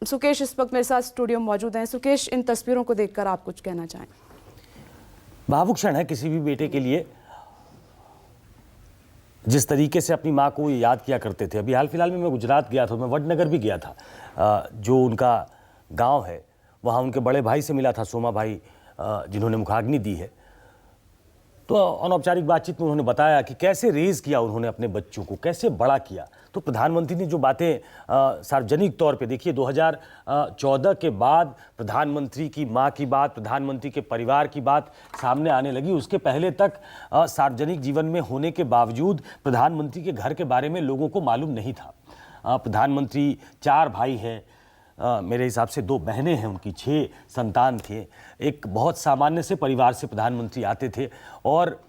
सुकेश इस वक्त मेरे साथ स्टूडियो में मौजूद हैं। सुकेश, इन तस्वीरों को देखकर आप कुछ कहना चाहें? भावुक क्षण है किसी भी बेटे के लिए। जिस तरीके से अपनी माँ को याद किया करते थे। अभी हाल फिलहाल में मैं गुजरात गया था, मैं वडनगर भी गया था, जो उनका गांव है, वहाँ उनके बड़े भाई से मिला था, सोमा भाई, जिन्होंने मुखाग्नि दी है। तो अनौपचारिक बातचीत में उन्होंने बताया कि कैसे रेज़ किया उन्होंने अपने बच्चों को, कैसे बड़ा किया। तो प्रधानमंत्री ने जो बातें सार्वजनिक तौर पे, देखिए 2014 के बाद प्रधानमंत्री की मां की बात, प्रधानमंत्री के परिवार की बात सामने आने लगी। उसके पहले तक सार्वजनिक जीवन में होने के बावजूद प्रधानमंत्री के घर के बारे में लोगों को मालूम नहीं था। प्रधानमंत्री 4 भाई हैं, मेरे हिसाब से 2 बहनें हैं, उनकी 6 संतान थे। एक बहुत सामान्य से परिवार से प्रधानमंत्री आते थे और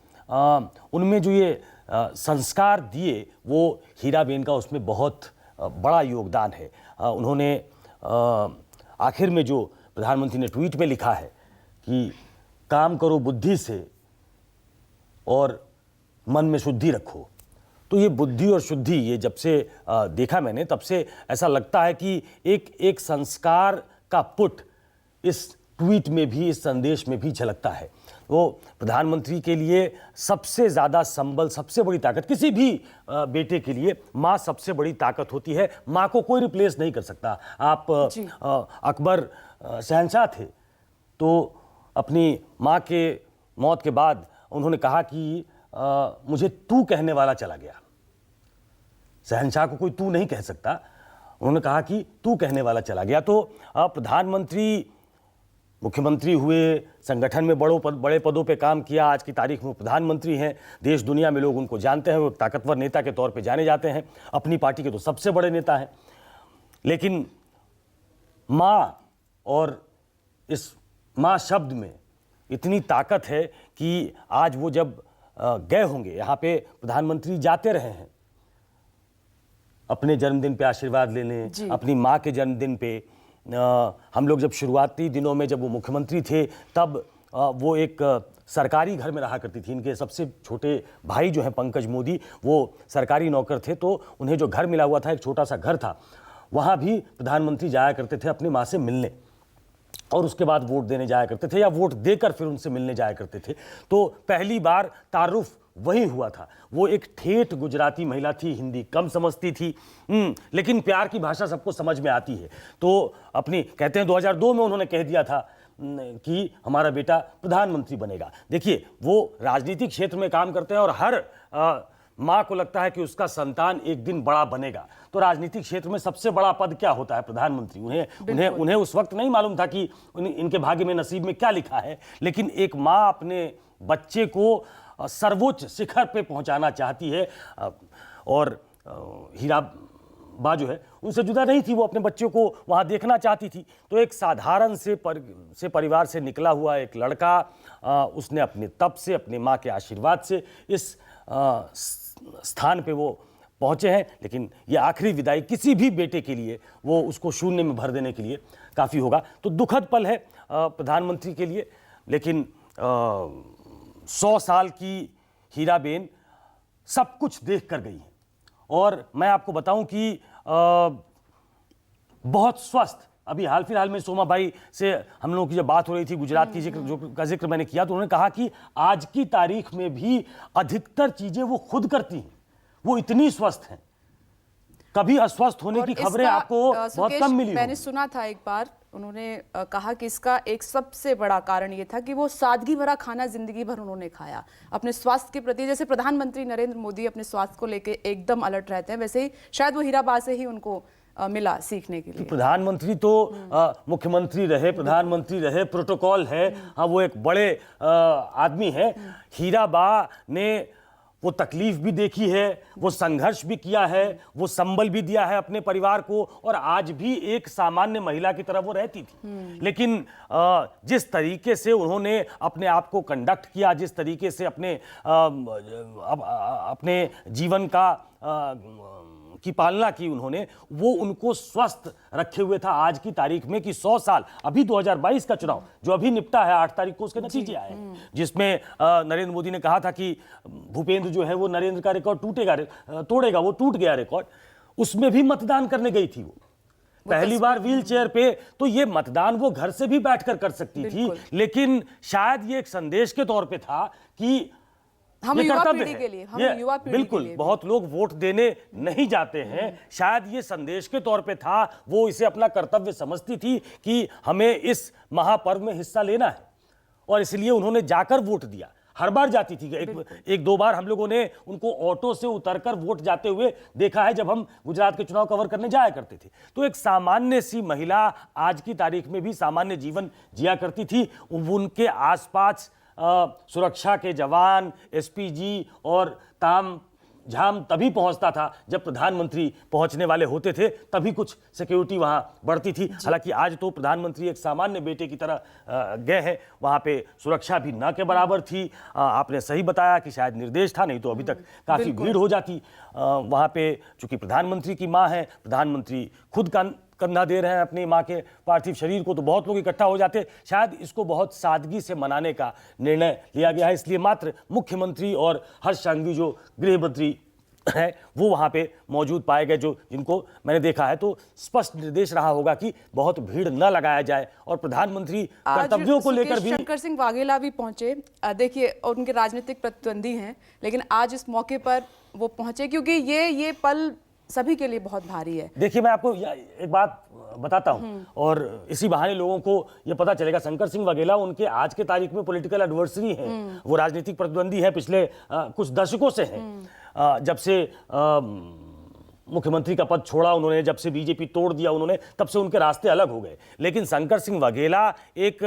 उनमें जो ये संस्कार दिए वो हीराबेन का उसमें बहुत बड़ा योगदान है। उन्होंने आखिर में जो प्रधानमंत्री ने ट्वीट में लिखा है कि काम करो बुद्धि से और मन में शुद्धि रखो। तो ये बुद्धि और शुद्धि, ये जब से देखा मैंने तब से ऐसा लगता है कि एक संस्कार का पुट इस ट्वीट में भी, इस संदेश में भी झलकता है। वो प्रधानमंत्री के लिए सबसे ज़्यादा संबल, सबसे बड़ी ताकत, किसी भी बेटे के लिए माँ सबसे बड़ी ताकत होती है। माँ को कोई रिप्लेस नहीं कर सकता। आप अकबर शहंशाह थे, तो अपनी माँ के मौत के बाद उन्होंने कहा कि मुझे तू कहने वाला चला गया। शहंशाह को कोई तू नहीं कह सकता, उन्होंने कहा कि तू कहने वाला चला गया। तो प्रधानमंत्री, मुख्यमंत्री हुए, संगठन में बड़े पदों पे काम किया, आज की तारीख में प्रधानमंत्री हैं, देश दुनिया में लोग उनको जानते हैं, वो ताकतवर नेता के तौर पे जाने जाते हैं, अपनी पार्टी के तो सबसे बड़े नेता हैं। लेकिन माँ और इस माँ शब्द में इतनी ताकत है कि आज वो जब गए होंगे, यहाँ पे प्रधानमंत्री जाते रहे हैं अपने जन्मदिन पे आशीर्वाद लेने, अपनी माँ के जन्मदिन पे। हम लोग जब शुरुआती दिनों में, जब वो मुख्यमंत्री थे, तब वो एक सरकारी घर में रहा करती थी। इनके सबसे छोटे भाई जो हैं पंकज मोदी, वो सरकारी नौकर थे, तो उन्हें जो घर मिला हुआ था, एक छोटा सा घर था, वहाँ भी प्रधानमंत्री जाया करते थे अपनी माँ से मिलने, और उसके बाद वोट देने जाया करते थे, या वोट देकर फिर उनसे मिलने जाया करते थे। तो पहली बार तारुफ वही हुआ था। वो एक ठेठ गुजराती महिला थी, हिंदी कम समझती थी, लेकिन प्यार की भाषा सबको समझ में आती है। तो अपनी, कहते हैं 2002 में उन्होंने कह दिया था कि हमारा बेटा प्रधानमंत्री बनेगा। देखिए, वो राजनीतिक क्षेत्र में काम करते हैं और हर माँ को लगता है कि उसका संतान एक दिन बड़ा बनेगा। तो राजनीतिक क्षेत्र में सबसे बड़ा पद क्या होता है? प्रधानमंत्री। उन्हें उस वक्त नहीं मालूम था कि इनके भाग्य में, नसीब में क्या लिखा है, लेकिन एक माँ अपने बच्चे को सर्वोच्च शिखर पे पहुंचाना चाहती है। और हीरा बा जो है उनसे जुदा नहीं थी, वो अपने बच्चों को वहाँ देखना चाहती थी। तो एक साधारण से परिवार से निकला हुआ एक लड़का, उसने अपने तप से, अपने माँ के आशीर्वाद से इस स्थान पे वो पहुँचे हैं। लेकिन ये आखिरी विदाई किसी भी बेटे के लिए, वो उसको शून्य में भर देने के लिए काफ़ी होगा। तो दुखद पल है प्रधानमंत्री के लिए। लेकिन 100 साल की हीराबेन सब कुछ देख कर गई हैं। और मैं आपको बताऊं कि बहुत स्वस्थ, अभी हाल फिलहाल में सोमा भाई से हम लोगों की जब बात हो रही थी, गुजरात की जिक्र मैंने किया, तो उन्होंने कहा कि आज की तारीख में भी अधिकतर चीजें वो खुद करती हैं, वो इतनी स्वस्थ हैं। कभी अस्वस्थ होने की खबरें आपको बहुत कम मिली। मैंने सुना था एक बार, उन्होंने कहा कि इसका एक सबसे बड़ा कारण ये था कि वो सादगी भरा खाना जिंदगी भर उन्होंने खाया अपने स्वास्थ्य के प्रति। जैसे प्रधानमंत्री नरेंद्र मोदी अपने स्वास्थ्य को लेकर एकदम अलर्ट रहते हैं, वैसे ही शायद वो हीराबा से ही उनको मिला सीखने के लिए। प्रधानमंत्री तो मुख्यमंत्री रहे, प्रधानमंत्री रहे, प्रोटोकॉल है, हाँ, वो एक बड़े आदमी है। हीराबा ने वो तकलीफ भी देखी है, वो संघर्ष भी किया है, वो संबल भी दिया है अपने परिवार को, और आज भी एक सामान्य महिला की तरह वो रहती थी। लेकिन जिस तरीके से उन्होंने अपने आप को कंडक्ट किया, जिस तरीके से अपने जीवन की पालना की उन्होंने, वो उनको स्वस्थ रखे हुए था आज की तारीख में। कि 100 साल, अभी 2022 का चुनाव जो अभी निपटा है, 8 तारीख को उसके नतीजे आए, जिसमें नरेंद्र मोदी ने कहा था कि भूपेंद्र जो है वो नरेंद्र का रिकॉर्ड तोड़ेगा, वो टूट गया रिकॉर्ड। उसमें भी मतदान करने गई थी वो। पहली बार व्हील चेयर पे, तो ये मतदान वो घर से भी बैठकर कर सकती थी, लेकिन शायद ये एक संदेश के तौर पे था कि हम ये युवा कर्तव्य पीढ़ी है। के लिए, हम ये युवा पीढ़ी बिल्कुल, के लिए बहुत लोग वोट देने नहीं जाते हैं, शायद ये संदेश के तौर पे था, वो इसे अपना कर्तव्य समझती थी कि हमें इस महापर्व में हिस्सा लेना है, और इसलिए उन्होंने जाकर वोट दिया। हर बार जाती थी, एक दो बार हम लोगों ने उनको ऑटो से उतरकर वोट जाते हुए देखा है जब हम गुजरात के चुनाव कवर करने जाया करते थे। तो एक सामान्य सी महिला आज की तारीख में भी सामान्य जीवन जिया करती थी। उनके आसपास सुरक्षा के जवान, एसपीजी और ताम झाम तभी पहुंचता था जब प्रधानमंत्री पहुंचने वाले होते थे, तभी कुछ सिक्योरिटी वहां बढ़ती थी। हालांकि आज तो प्रधानमंत्री एक सामान्य बेटे की तरह गए हैं, वहां पे सुरक्षा भी न के बराबर थी। आपने सही बताया कि शायद निर्देश था, नहीं तो अभी तक काफी भीड़ हो जाती। वहां पे चूंकि प्रधानमंत्री की मां है, प्रधानमंत्री खुद कंधा दे रहे हैं अपनी मां के पार्थिव शरीर को, तो बहुत लोग इकट्ठा हो जाते। शायद इसको बहुत सादगी से मनाने का निर्णय लिया गया है, इसलिए मात्र मुख्यमंत्री और हर्ष संघवी जो गृह मंत्री है वो वहां पे मौजूद पाए गए, जो जिनको मैंने देखा है। तो स्पष्ट निर्देश रहा होगा कि बहुत भीड़ न लगाया जाए, और प्रधानमंत्री कर्तव्यों को लेकर भी। शंकर सिंह वाघेला भी पहुंचे, देखिए उनके राजनीतिक प्रतिद्वंदी हैं, लेकिन आज इस मौके पर वो पहुंचे क्योंकि ये पल सभी के लिए बहुत भारी है। देखिए, मैं आपको एक बात बताता हूं, और इसी बहाने लोगों को यह पता चलेगा। शंकर सिंह वाघेला उनके आज के तारीख में पॉलिटिकल एडवर्सरी हैं, वो राजनीतिक प्रतिद्वंदी है, पिछले कुछ दशकों से हैं। जब से मुख्यमंत्री का पद छोड़ा उन्होंने, जब से बीजेपी तोड़ दिया उन्होंने, तब से उनके रास्ते अलग हो गए। लेकिन शंकर सिंह वाघेला एक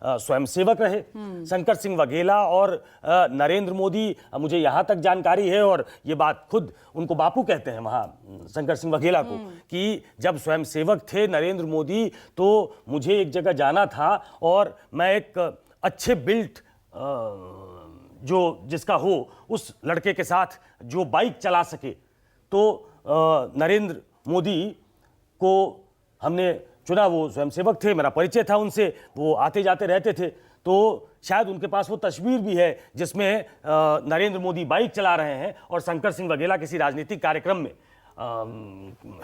स्वयंसेवक रहे। शंकर सिंह वाघेला और नरेंद्र मोदी, मुझे यहाँ तक जानकारी है, और ये बात खुद उनको बापू कहते हैं वहाँ शंकर सिंह वाघेला को, कि जब स्वयंसेवक थे नरेंद्र मोदी, तो मुझे एक जगह जाना था और मैं एक अच्छे बिल्ट जो जिसका हो उस लड़के के साथ जो बाइक चला सके, तो नरेंद्र मोदी को हमने चुना। वो स्वयंसेवक थे, मेरा परिचय था उनसे, वो आते जाते रहते थे। तो शायद उनके पास वो तस्वीर भी है जिसमें नरेंद्र मोदी बाइक चला रहे हैं और शंकर सिंह वाघेला किसी राजनीतिक कार्यक्रम में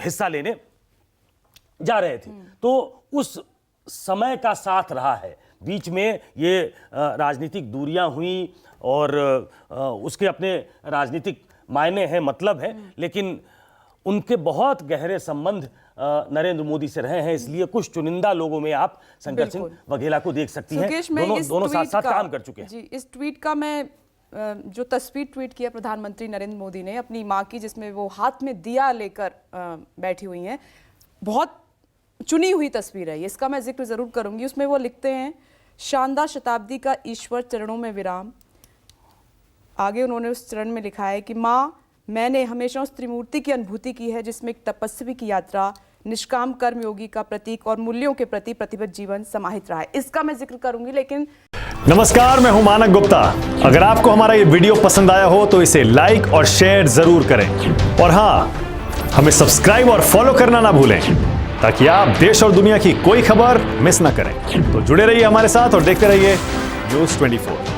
हिस्सा लेने जा रहे थे। तो उस समय का साथ रहा है, बीच में ये राजनीतिक दूरियां हुई और उसके अपने राजनीतिक मायने हैं, मतलब है, लेकिन उनके बहुत गहरे संबंध नरेंद्र मोदी से रहे हैं, इसलिए कुछ चुनिंदा लोगों में आप शंकर सिंह वाघेला को देख सकती हैं। दोनों साथ साथ काम कर चुके हैं। जी, इस ट्वीट का मैं जो तस्वीर ट्वीट किया प्रधानमंत्री नरेंद्र मोदी ने अपनी मां की, जिसमें वो हाथ में दिया लेकर बैठी हुई हैं, बहुत चुनी हुई तस्वीर है, इसका मैं जिक्र जरूर करूंगी। उसमें वो लिखते हैं, शानदार शताब्दी का ईश्वर चरणों में विराम। आगे उन्होंने उस चरण में लिखा है कि माँ, मैंने हमेशा उस त्रिमूर्ति की अनुभूति की है जिसमें एक तपस्वी की यात्रा, निष्काम कर्मयोगी का प्रतीक और मूल्यों के प्रति प्रतिबद्ध जीवन समाहित रहा है। इसका मैं जिक्र करूंगी, लेकिन नमस्कार, मैं हूं मानक गुप्ता। अगर आपको हमारा ये वीडियो पसंद आया हो तो इसे लाइक और शेयर जरूर करें, और हाँ, हमें सब्सक्राइब और फॉलो करना ना भूलें, ताकि आप देश और दुनिया की कोई खबर मिस ना करें। तो जुड़े रहिए हमारे साथ और देखते रहिए न्यूज़ 24।